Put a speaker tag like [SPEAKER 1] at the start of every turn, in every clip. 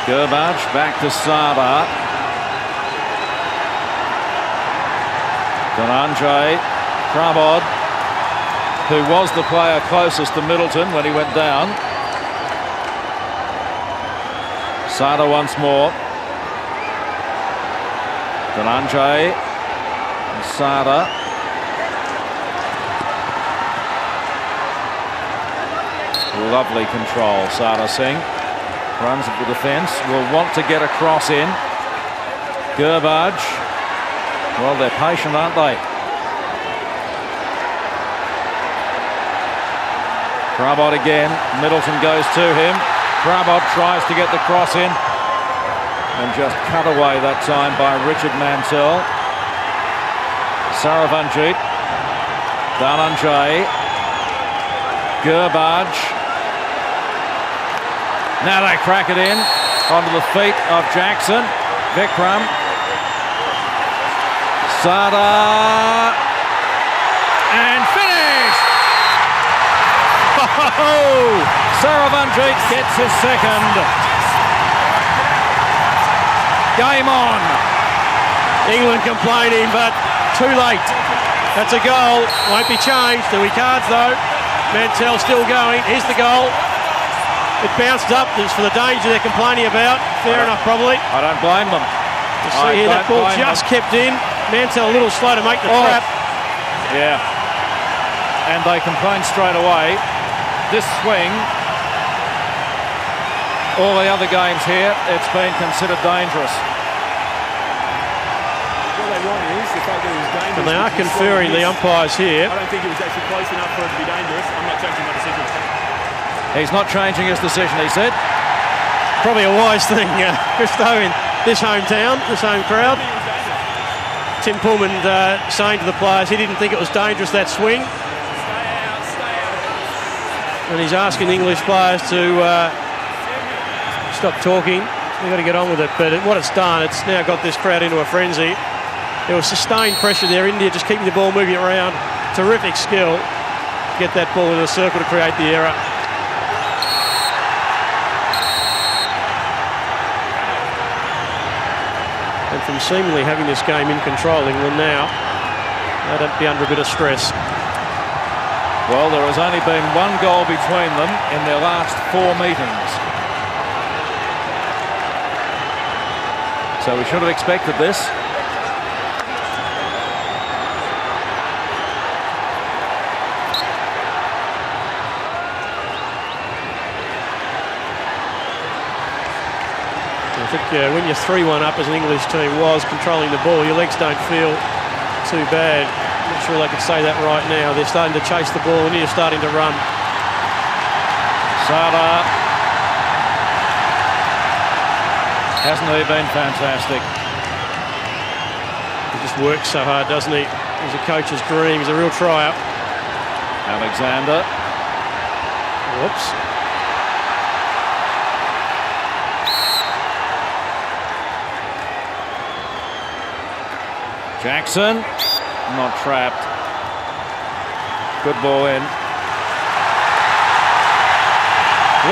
[SPEAKER 1] Gurbaj back to Sada. Dhananjay Prabod, who was the player closest to Middleton when he went down. Sada once more. Dhananjay and Sada. Lovely control. Sada Singh runs at the defence. Will want to get a cross in. Gurbaj. Well, they're patient, aren't they? Prabod again. Middleton goes to him. Prabod tries to get the cross in and just cut away that time by Richard Mantell. Saravanjit. Dhananjay. Gurbaj. Now they crack it in onto the feet of Jackson. Vikram. Sada. And finish! Oh, Saravanjit gets his second. Game on.
[SPEAKER 2] England complaining, but too late. That's a goal. Won't be changed. There'll be cards though. Mantell still going. Here's the goal. It bounced up. It's for the danger they're complaining about. Fair enough, probably.
[SPEAKER 1] I don't blame them.
[SPEAKER 2] You see here that ball just kept in. Mantell a little slow to make the trap.
[SPEAKER 1] Yeah. And they complain straight away. This swing, all the other games here, it's been considered dangerous.
[SPEAKER 3] What they want is the fact that it was dangerous.
[SPEAKER 2] And they are conferring the umpires here.
[SPEAKER 3] I don't think it was actually close enough for it to be dangerous. I'm not changing my decision.
[SPEAKER 1] He's not changing his decision, he said.
[SPEAKER 2] Probably a wise thing, Christo, in this hometown, this home crowd. Tim Pullman saying to the players he didn't think it was dangerous, that swing. And he's asking English players to stop talking. They've got to get on with it. But what it's done, it's now got this crowd into a frenzy. There was sustained pressure there. India just keeping the ball moving around. Terrific skill. Get that ball in the circle to create the error. And from seemingly having this game in control, England now, they'd be under a bit of stress.
[SPEAKER 1] Well, there has only been one goal between them in their last 4 meetings. So we should have expected this.
[SPEAKER 2] I think when you're 3-1 up as an English team was controlling the ball, your legs don't feel too bad. I'm not sure they could say that right now. They're starting to chase the ball and you're starting to run.
[SPEAKER 1] Sada. Hasn't he been fantastic?
[SPEAKER 2] He just works so hard, doesn't he? He's a coach's dream. He's a real tryer.
[SPEAKER 1] Alexander.
[SPEAKER 2] Whoops.
[SPEAKER 1] Jackson. Not trapped. Good ball in.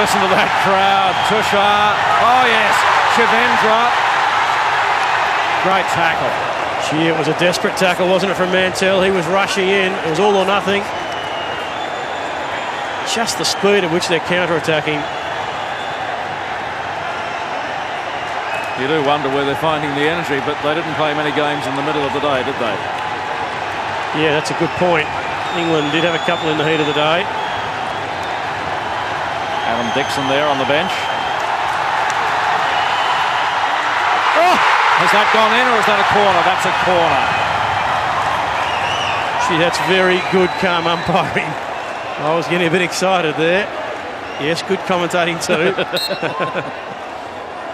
[SPEAKER 1] Listen to that crowd. Tushar. Oh, yes. Shivendra. Great tackle.
[SPEAKER 2] Gee, it was a desperate tackle, wasn't it, from Mantell? He was rushing in. It was all or nothing. Just the speed at which they're counter-attacking.
[SPEAKER 1] You do wonder where they're finding the energy, but they didn't play many games in the middle of the day, did they?
[SPEAKER 2] Yeah, that's a good point. England did have a couple in the heat of the day.
[SPEAKER 1] Adam Dixon there on the bench. Oh! Has that gone in or is that a corner? That's a corner.
[SPEAKER 2] Gee, that's very good, calm umpiring. I was getting a bit excited there. Yes, good commentating too.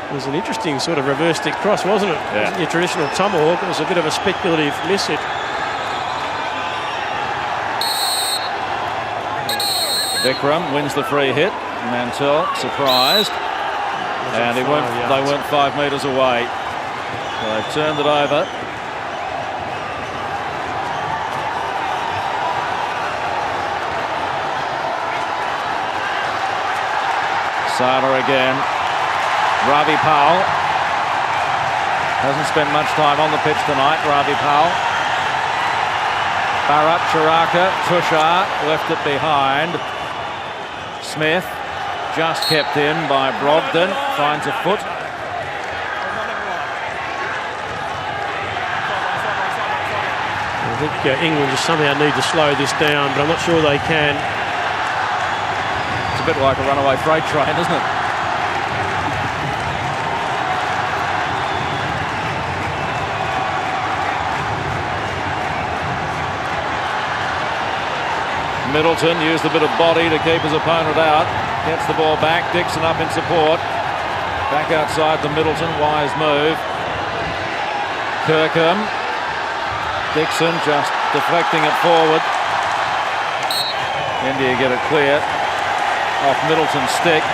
[SPEAKER 2] It was an interesting sort of reverse stick cross, wasn't it?
[SPEAKER 1] Yeah.
[SPEAKER 2] It wasn't your traditional tomahawk. It was a bit of a speculative miss hit.
[SPEAKER 1] Vikram wins the free hit. Mantell surprised. And they weren't 5 metres away. So they've turned it over. Sada again. Ravi Powell hasn't spent much time on the pitch tonight. Ravi Powell. Bharat Charaka, Tushar left it behind. Smith just kept in by Brogdon, finds a foot.
[SPEAKER 2] I think England just somehow need to slow this down, but I'm not sure they can.
[SPEAKER 1] It's a bit like a runaway freight train, isn't it? Middleton used a bit of body to keep his opponent out. Gets the ball back. Dixon up in support. Back outside to Middleton. Wise move. Kirkham. Dixon just deflecting it forward. India get it clear off Middleton's stick.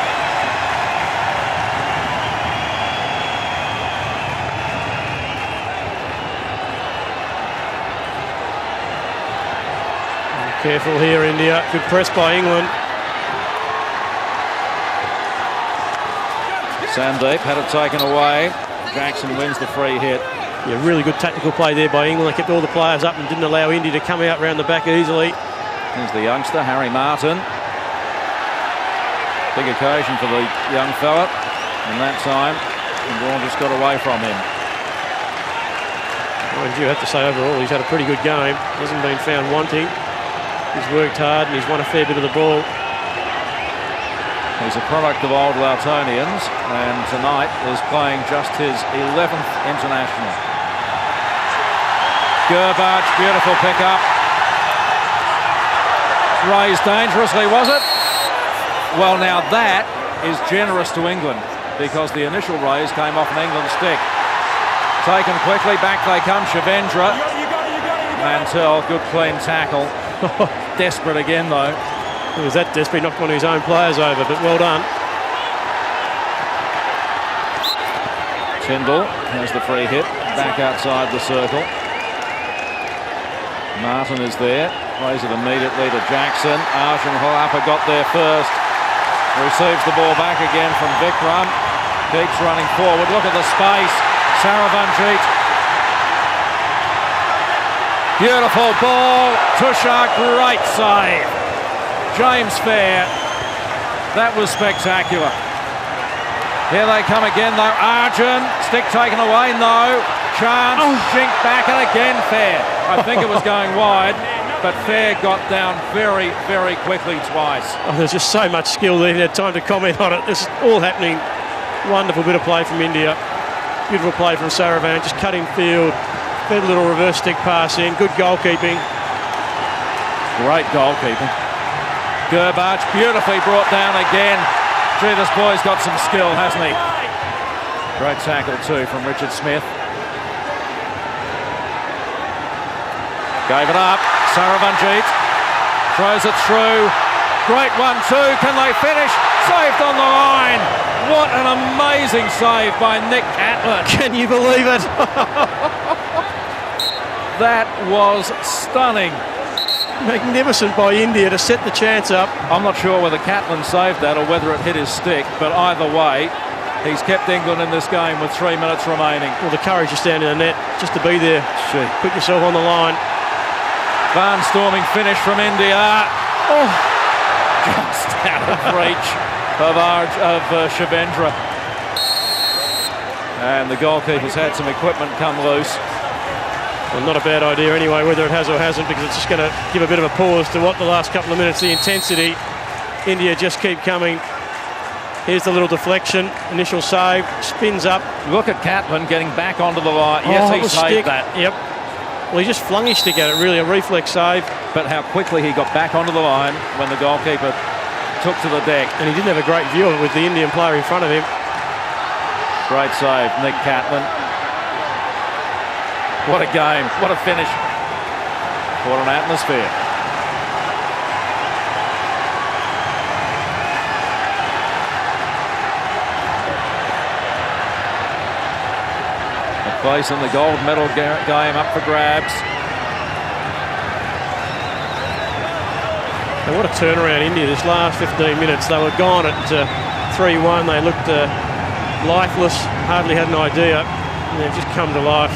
[SPEAKER 2] Careful here, India. Good press by England.
[SPEAKER 1] Sandeep had it taken away. Jackson wins the free hit.
[SPEAKER 2] Yeah, really good tactical play there by England. They kept all the players up and didn't allow India to come out round the back easily.
[SPEAKER 1] Here's the youngster, Harry Martin. Big occasion for the young fella. And that time, Braun just got away from him.
[SPEAKER 2] Well, you have to say overall he's had a pretty good game. Hasn't been found wanting. He's worked hard and he's won a fair bit of the ball.
[SPEAKER 1] He's a product of old Lautonians and tonight is playing just his 11th international. Gurbach, beautiful pickup. Raised dangerously, was it? Well, now that is generous to England because the initial raise came off an England stick. Taken quickly, back they come, Shavendra. Mantell, good clean tackle. Desperate again though.
[SPEAKER 2] He was that desperate, knocked one of his own players over, but well done.
[SPEAKER 1] Tyndall has the free hit, back outside the circle. Martin is there, plays it immediately to Jackson. Arjun Halapa got there first. Receives the ball back again from Vikram. Keeps running forward, look at the space. Saravanjit. Beautiful ball, Tushar, great save. James Fair, that was spectacular. Here they come again though, Arjun, stick taken away, no. Chance, jinked back and again Fair. I think it was going wide, but Fair got down very, very quickly twice.
[SPEAKER 2] Oh, there's just so much skill there, he had time to comment on it. This is all happening. Wonderful bit of play from India. Beautiful play from Saravan, just cutting field. Fed a little reverse stick pass in, good goalkeeping.
[SPEAKER 1] Great goalkeeping. Gurbach beautifully brought down again. Gee, this boy's got some skill, hasn't he? Great tackle too from Richard Smith. Gave it up. Saravanjit throws it through. Great 1-2. Can they finish? Saved on the line. What an amazing save by Nick Catlin.
[SPEAKER 2] Can you believe it?
[SPEAKER 1] That was stunning.
[SPEAKER 2] Magnificent by India to set the chance up.
[SPEAKER 1] I'm not sure whether Catlin saved that or whether it hit his stick, but either way, he's kept England in this game with 3 minutes remaining.
[SPEAKER 2] Well, the courage to stand in the net, just to be there.
[SPEAKER 1] Gee.
[SPEAKER 2] Put yourself on the line.
[SPEAKER 1] Barnstorming finish from India. Oh, just out of reach of Shavendra. And the goalkeeper's had some equipment come loose.
[SPEAKER 2] Well, not a bad idea anyway, whether it has or hasn't, because it's just going to give a bit of a pause to what the last couple of minutes, the intensity. India just keep coming. Here's the little deflection, initial save, spins up.
[SPEAKER 1] Look at Catlin getting back onto the line. Yes, he saved that.
[SPEAKER 2] Yep. Well, he just flung his stick at it, really, a reflex save.
[SPEAKER 1] But how quickly he got back onto the line when the goalkeeper took to the deck.
[SPEAKER 2] And he didn't have a great view of it with the Indian player in front of him.
[SPEAKER 1] Great save, Nick Catlin. What a game, what a finish. What an atmosphere. A place in the gold medal game up for grabs.
[SPEAKER 2] And what a turnaround India this last 15 minutes. They were gone at 3-1. They looked lifeless, hardly had an idea, and they've just come to life.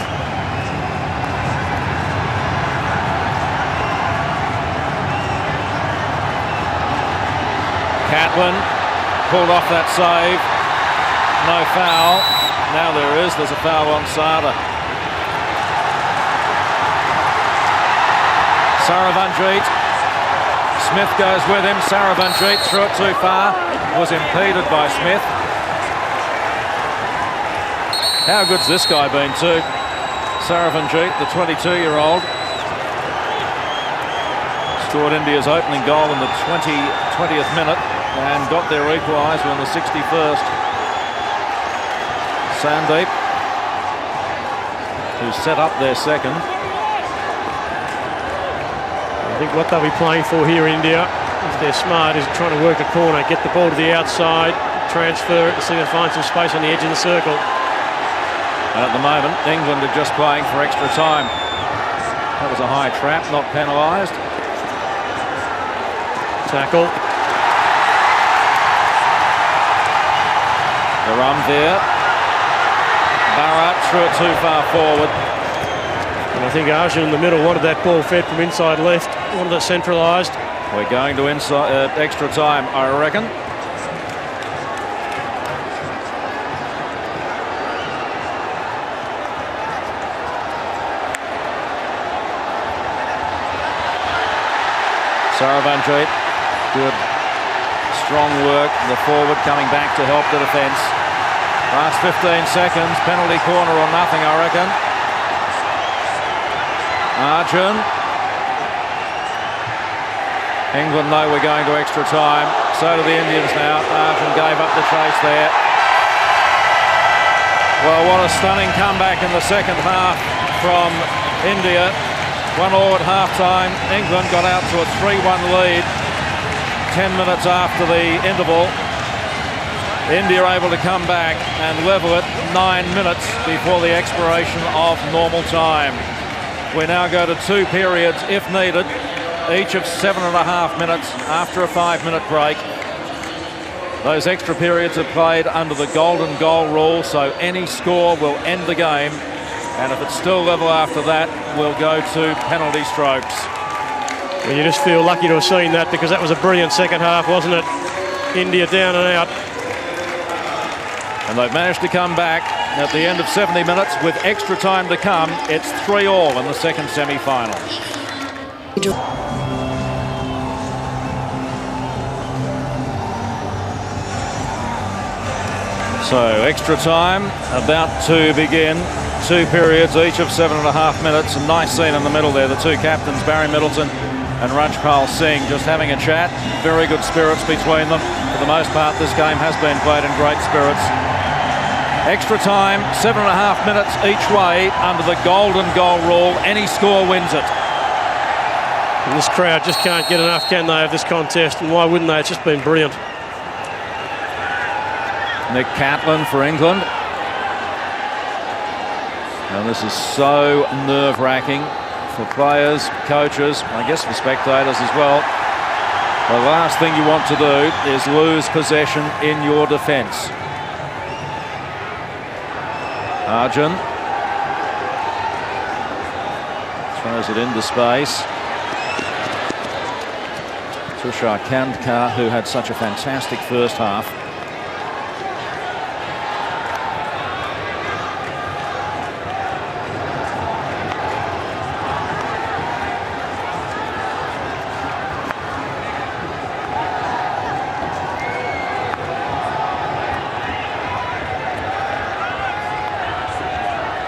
[SPEAKER 1] Catlin pulled off that save. No foul. Now there's a foul on Sada. Saravanjit. Smith goes with him. Saravanjit threw it too far. Was impeded by Smith. How good's this guy been too? Saravanjit, the 22-year-old. Scored India's opening goal in the 20th minute and got their equaliser in the 61st. Sandeep, who set up their second.
[SPEAKER 2] I think what they'll be playing for here in India, if they're smart, is trying to work the corner, get the ball to the outside, transfer it, and see if they find some space on the edge of the circle.
[SPEAKER 1] And at the moment, England are just playing for extra time. That was a high trap, not penalised.
[SPEAKER 2] Tackle.
[SPEAKER 1] The run there. Bharat threw it too far forward.
[SPEAKER 2] And I think Arjun in the middle wanted that ball fed from inside left, wanted it centralised.
[SPEAKER 1] We're going to extra time, I reckon. Saravanjit, good, strong work. The forward coming back to help the defence. Last 15 seconds, penalty corner or nothing, I reckon. Arjun. England know we're going to extra time. So do the Indians now. Arjun gave up the chase there. Well, what a stunning comeback in the second half from India. 1-1 at half-time. England got out to a 3-1 lead 10 minutes after the interval. India able to come back and level it 9 minutes before the expiration of normal time. We now go to 2 periods if needed, each of 7.5 minutes after a 5-minute break. Those extra periods are played under the golden goal rule, so any score will end the game. And if it's still level after that, we'll go to penalty strokes.
[SPEAKER 2] Well, you just feel lucky to have seen that, because that was a brilliant second half, wasn't it? India down and out.
[SPEAKER 1] And they've managed to come back at the end of 70 minutes with extra time to come. It's 3-3 in the second semi-final. So extra time about to begin. 2 periods, each of 7.5 minutes. A nice scene in the middle there. The two captains, Barry Middleton and Rajpal Singh, just having a chat. Very good spirits between them. For the most part, this game has been played in great spirits. Extra time, 7.5 minutes each way under the golden goal rule. Any score wins it.
[SPEAKER 2] And this crowd just can't get enough, can they, of this contest? And why wouldn't they? It's just been brilliant.
[SPEAKER 1] Nick Catlin for England. And this is so nerve-wracking for players, coaches, I guess for spectators as well. The last thing you want to do is lose possession in your defence. Arjun throws it into space. Tushar Kandkar, who had such a fantastic first half.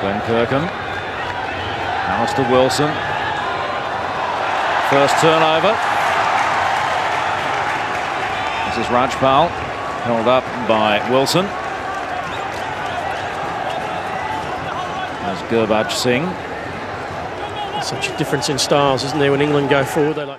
[SPEAKER 1] Glenn Kirkham, Alistair Wilson, first turnover. This is Rajpal, held up by Wilson. There's Gurbaj Singh.
[SPEAKER 2] Such a difference in styles, isn't there, when England go forward? They like